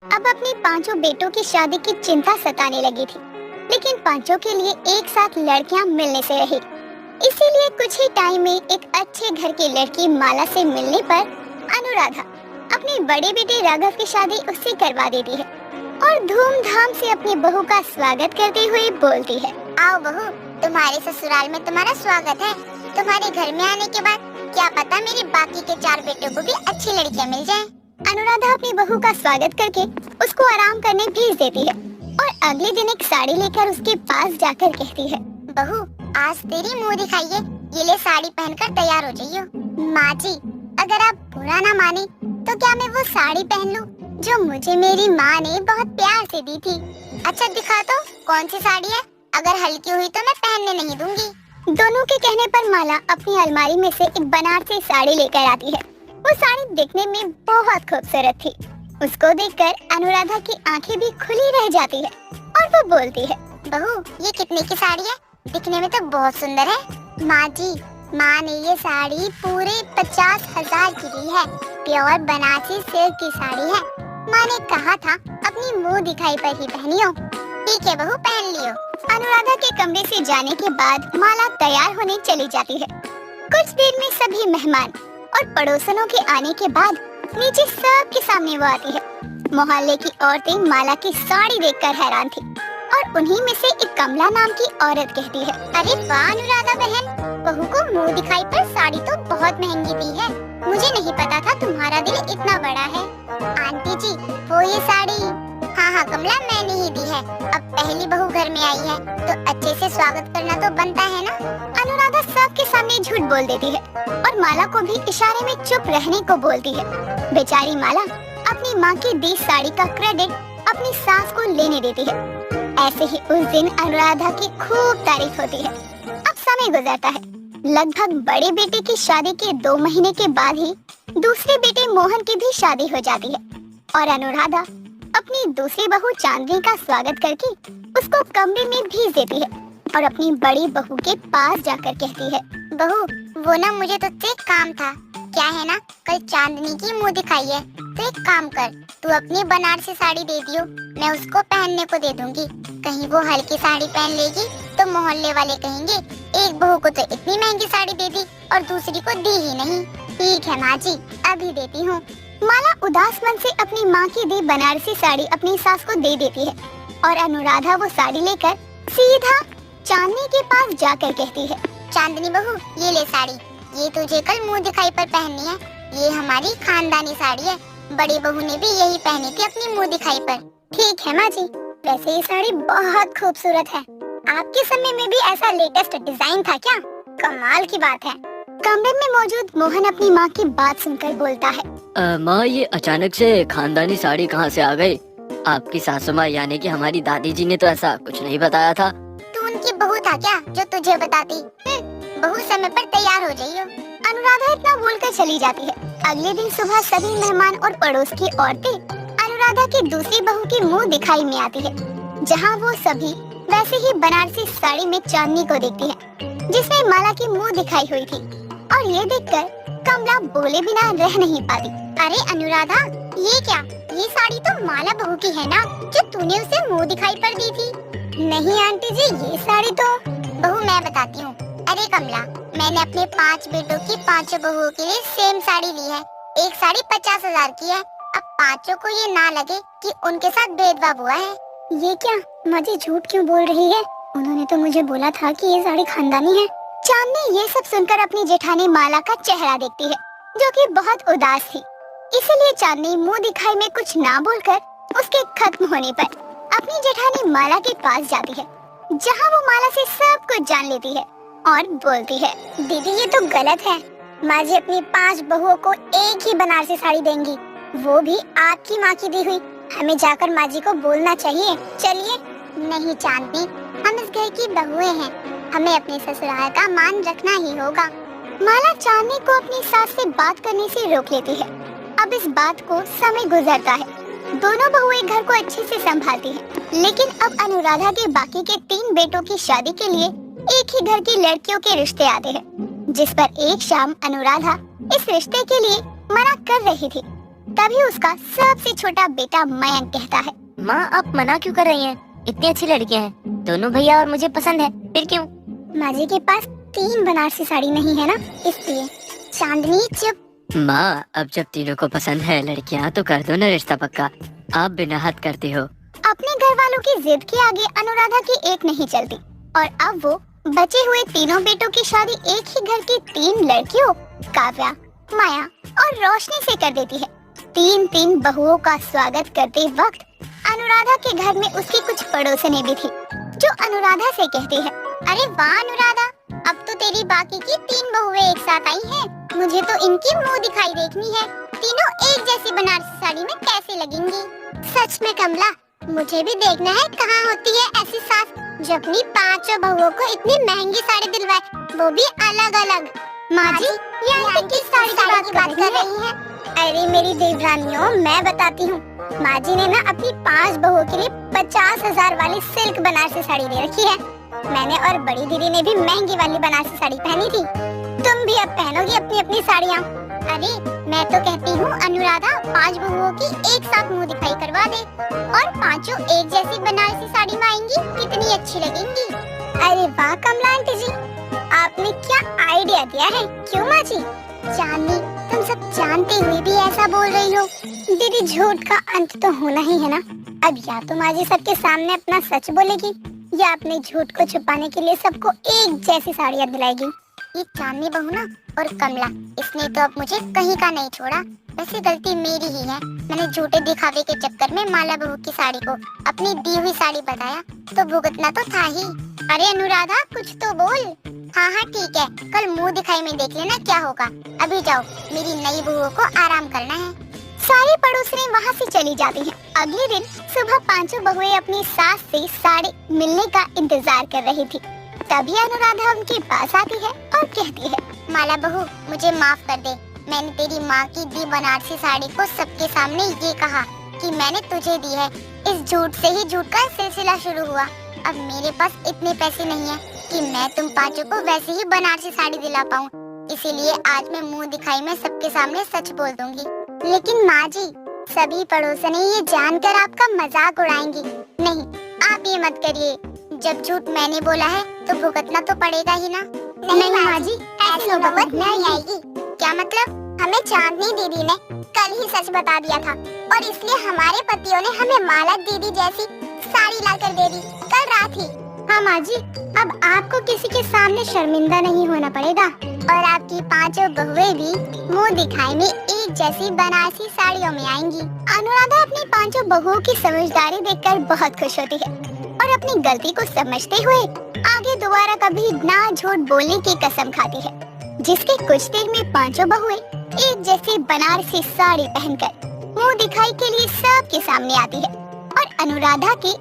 अब अपने पांचों बेटों की शादी की चिंता सताने लगी थी, लेकिन पांचों के लिए एक साथ लड़कियां मिलने से रही। इसीलिए कुछ ही टाइम में एक अच्छे घर की लड़की माला से मिलने पर अनुराधा अपने बड़े बेटे राघव की शादी उससे करवा देती है और धूमधाम से अपनी बहू का स्वागत करते हुए बोलती है, आओ बहू, तुम्हारे ससुराल में तुम्हारा स्वागत है। तुम्हारे घर में आने के बाद क्या पता मेरे बाकी के 4 बेटों को भी अच्छी लड़कियां मिल जाएं। अनुराधा अपनी बहू का स्वागत करके उसको आराम करने भेज देती है और अगले दिन एक साड़ी लेकर उसके पास जाकर कहती है, बहू, आज तेरी मुंह दिखाई है, ये ले साड़ी पहनकर तैयार हो जाइयो। माँ जी, अगर आप बुरा ना माने तो क्या मैं वो साड़ी पहन लूं जो मुझे मेरी माँ ने बहुत प्यार से दी थी? अच्छा दिखा तो, कौन सी साड़ी है? अगर हल्की हुई तो मैं पहनने नहीं दूंगी। दोनों के कहने पर माला अपनी अलमारी में से एक बनारसी साड़ी लेकर आती है। वो साड़ी दिखने में बहुत खूबसूरत थी। उसको देखकर अनुराधा की आंखें भी खुली रह जाती है और वो बोलती है, बहू, ये कितने की साड़ी है? दिखने में तो बहुत सुंदर है। माँ जी, माँ ने ये साड़ी पूरे 50,000 की दी है। प्योर बनारसी सिल्क की साड़ी है। माँ ने कहा था अपनी मुंह दिखाई पर ही पहनियो। ठीक है बहू, पहन लियो। अनुराधा के कमरे से जाने के बाद माला तैयार होने चली जाती है। कुछ देर में सभी मेहमान और पड़ोसनों के आने के बाद नीचे सबके सामने वो आती है। मोहल्ले की औरतें माला की साड़ी देखकर हैरान थी और उन्हीं में से एक कमला नाम की औरत कहती है, अरे वाह अनुराधा बहन, बहू को मुंह दिखाई पर साड़ी तो बहुत महंगी दी है। मुझे नहीं पता था तुम्हारा दिल इतना बड़ा है। आंटी जी, वो ये साड़ी? हाँ हाँ कमला, मैंने ही दी है। अब पहली बहू घर में आई है तो अच्छे से स्वागत करना तो बनता है ना। अनुराधा सबके सामने झूठ बोल देती है और माला को भी इशारे में चुप रहने को बोलती है। बेचारी माला अपनी माँ की दी साड़ी का क्रेडिट अपनी सास को लेने देती है। ऐसे ही उस दिन अनुराधा की खूब तारीफ होती है। अब समय गुजरता है। लगभग बड़े बेटे की शादी के 2 महीने के बाद ही दूसरे बेटे मोहन की भी शादी हो जाती है और अनुराधा अपनी दूसरी बहू चांदनी का स्वागत करके उसको कमरे में भेज देती है और अपनी बड़ी बहू के पास जाकर कहती है, बहू, वो ना मुझे तुझसे एक काम था। क्या है ना, कल चांदनी की मुंह दिखाई है, तो एक काम कर, तू अपनी बनारसी साड़ी दे दियो, मैं उसको पहनने को दे दूंगी। कहीं वो हल्की साड़ी पहन लेगी तो मोहल्ले वाले कहेंगे एक बहू को तो इतनी महंगी साड़ी दे दी और दूसरी को दी ही नहीं। ठीक है माँ जी, अभी देती हूँ। माला उदास मन से अपनी माँ की दी बनारसी साड़ी अपनी सास को दे देती है और अनुराधा वो साड़ी लेकर सीधा चांदनी के पास जाकर कहती है, चांदनी बहू, ये ले साड़ी, ये तुझे कल मुंह दिखाई पर पहननी है। ये हमारी खानदानी साड़ी है, बड़ी बहू ने भी यही पहनी थी अपनी मुंह दिखाई पर। ठीक है माँ जी, वैसे ये साड़ी बहुत खूबसूरत है। आपके समय में भी ऐसा लेटेस्ट डिजाइन था क्या? कमाल की बात है। कमरे में मौजूद मोहन अपनी माँ की बात सुनकर बोलता है, माँ, ये अचानक से खानदानी साड़ी कहाँ से आ गई? आपकी सासू माँ यानी कि हमारी दादी जी ने तो ऐसा कुछ नहीं बताया था। तू उनकी बहू था क्या जो तुझे बताती? बहू, समय पर तैयार हो जाइयो। अनुराधा इतना बोलकर चली जाती है। अगले दिन सुबह सभी मेहमान और पड़ोस की औरतें अनुराधा की दूसरी बहू की मुंह दिखाई में आती है, जहाँ वो सभी वैसे ही बनारसी साड़ी में चांदनी को देखती है जिसमें माला की मुंह दिखाई हुई थी। और ये देखकर कमला बोले बिना रह नहीं पाती। अरे अनुराधा, ये क्या? ये साड़ी तो माला बहू की है ना, जो तूने उसे मुंह दिखाई पर दी थी? नहीं आंटी जी, ये साड़ी तो। बहू, मैं बताती हूँ। अरे कमला, मैंने अपने 5 बेटों की 5 बहुओं के लिए सेम साड़ी ली है। एक साड़ी 50,000 की है। अब पांचों को ये ना लगे कि उनके साथ भेदभाव हुआ है। ये क्या? मुझे झूठ क्यों बोल रही है? उन्होंने तो मुझे बोला था कि ये साड़ी खानदानी है। चांदनी ये सब सुनकर अपनी जेठानी माला का चेहरा देखती है, जो कि बहुत उदास थी। इसीलिए चांदनी मुंह दिखाई में कुछ ना बोलकर उसके खत्म होने पर अपनी जेठानी माला के पास जाती है, जहां वो माला से सब कुछ जान लेती है और बोलती है, दीदी ये तो गलत है। माँ जी अपनी 5 बहुओं को एक ही बनारसी साड़ी देंगी, वो भी आपकी माँ की दी हुई। हमें जाकर माँ जी को बोलना चाहिए। चलिए। नहीं चांदनी, हम इस घर की बहुएं हैं, हमें अपने ससुराल का मान रखना ही होगा। माला चांदनी को अपनी सास से बात करने से रोक लेती है। अब इस बात को समय गुजरता है। दोनों बहुएं घर को अच्छे से संभालती हैं, लेकिन अब अनुराधा के बाकी के 3 बेटों की शादी के लिए एक ही घर की लड़कियों के रिश्ते आते हैं, जिस पर एक शाम अनुराधा इस रिश्ते के लिए मना कर रही थी। तभी उसका सबसे छोटा बेटा मयंक कहता है, माँ आप मना क्यों कर रही हैं? इतनी अच्छी लड़कियां हैं, दोनों भैया और मुझे पसंद है, फिर क्यों? माँ जी के पास 3 बनारसी साड़ी नहीं है ना, इसलिए। चांदनी चुप। माँ अब जब तीनों को पसंद है लड़कियाँ तो कर दो ना रिश्ता पक्का। आप बिना हद करती हो। अपने घर वालों की जिद के आगे अनुराधा की एक नहीं चलती और अब वो बचे हुए तीनों बेटों की शादी एक ही घर की 3 लड़कियों काव्या, माया और रोशनी से कर देती है। 3 बहुओं का स्वागत करते वक्त अनुराधा के घर में उसकी कुछ पड़ोसनें भी थी, जो अनुराधा से कहती है, अरे वाह अनुराधा, अब तो तेरी बाकी की 3 बहुएं एक साथ आई हैं। मुझे तो इनकी मुंह दिखाई देखनी है, तीनों एक जैसी बनारसी साड़ी में कैसे लगेंगी। सच में कमला, मुझे भी देखना है कहाँ होती है ऐसी सास जो अपनी 5 बहुओं को इतनी महंगी साड़ी दिलवाए, वो भी अलग अलग। माँ जी, यहाँ किस साड़ी की बात कर रही हैं? अरे मेरी देवरानियों, मैं बताती हूँ। माँ जी ने ना अपनी 5 बहुओं के लिए 50,000 वाली सिल्क बनारसी साड़ी दे रखी है। मैंने और बड़ी दीदी ने भी महंगी वाली बनारसी साड़ी पहनी थी। तुम भी अब पहनोगी अपनी अपनी साड़ियाँ। अरे मैं तो कहती हूँ अनुराधा 5 बहुओं की एक साथ मुंह दिखाई करवा दे और 5 एक जैसी बनारसी साड़ी में आएंगी, कितनी अच्छी लगेंगी। अरे वाह कमला आंटी जी, आपने क्या आइडिया दिया है। क्यों माँ जी? चांदनी, तुम सब जानते हुए भी ऐसा बोल रही हो। दीदी झूठ का अंत तो होना ही है ना। अब या तो माँ जी सबके सामने अपना सच बोलेगी या अपने झूठ को छुपाने के लिए सबको एक जैसी साड़ियाँ दिलाएगी। ये चांदनी बहू ना और कमला, इसने तो अब मुझे कहीं का नहीं छोड़ा। वैसे गलती मेरी ही है, मैंने झूठे दिखावे के चक्कर में माला बहू की साड़ी को अपनी दी हुई साड़ी बताया, तो भुगतना तो था ही। अरे अनुराधा कुछ तो बोल। हाँ हाँ ठीक है, कल मुंह दिखाई में देख लेना क्या होगा। अभी जाओ, मेरी नई बहू को आराम करना है। सारी पड़ोसनें वहाँ से चली जाती हैं। अगले दिन सुबह 5 बहुएं अपनी सास से साड़ी मिलने का इंतजार कर रही थी। तभी अनुराधा उनके पास आती है और कहती है, माला बहू मुझे माफ कर दे, मैंने तेरी माँ की दी बनारसी साड़ी को सबके सामने ये कहा कि मैंने तुझे दी है। इस झूठ से ही झूठ का सिलसिला शुरू हुआ। अब मेरे पास इतने पैसे नहीं है कि मैं तुम 5 को वैसे ही बनारसी साड़ी दिला पाऊँ, इसीलिए आज मैं मुंह दिखाई में सबके सामने सच बोल दूंगी। लेकिन माँ जी, सभी पड़ोसने ये जानकर आपका मजाक उड़ाएंगी। नहीं, आप ये मत करिए, जब झूठ मैंने बोला है तो भुगतना तो पड़ेगा ही ना। नहीं माँ जी, ऐसी नौबत नहीं आएगी। क्या मतलब? हमें चांदनी दीदी ने कल ही सच बता दिया था और इसलिए हमारे पतियों ने हमें माला दीदी जैसी साड़ी लाकर दे दी कल रात ही। हाँ माँ जी, अब आपको किसी के सामने शर्मिंदा नहीं होना पड़ेगा और आपकी 5 बहुएं भी मुंह दिखाई में एक जैसी बनारसी साड़ियों में आएंगी। अनुराधा अपनी 5 बहुओं की समझदारी देखकर बहुत खुश होती है और अपनी गलती को समझते हुए आगे दोबारा कभी ना झूठ बोलने की कसम खाती है, जिसके कुछ देर में 5 बहुएं एक जैसी बनारसी साड़ी पहनकर मुंह दिखाई के लिए सबके सामने आती है और अनुराधा के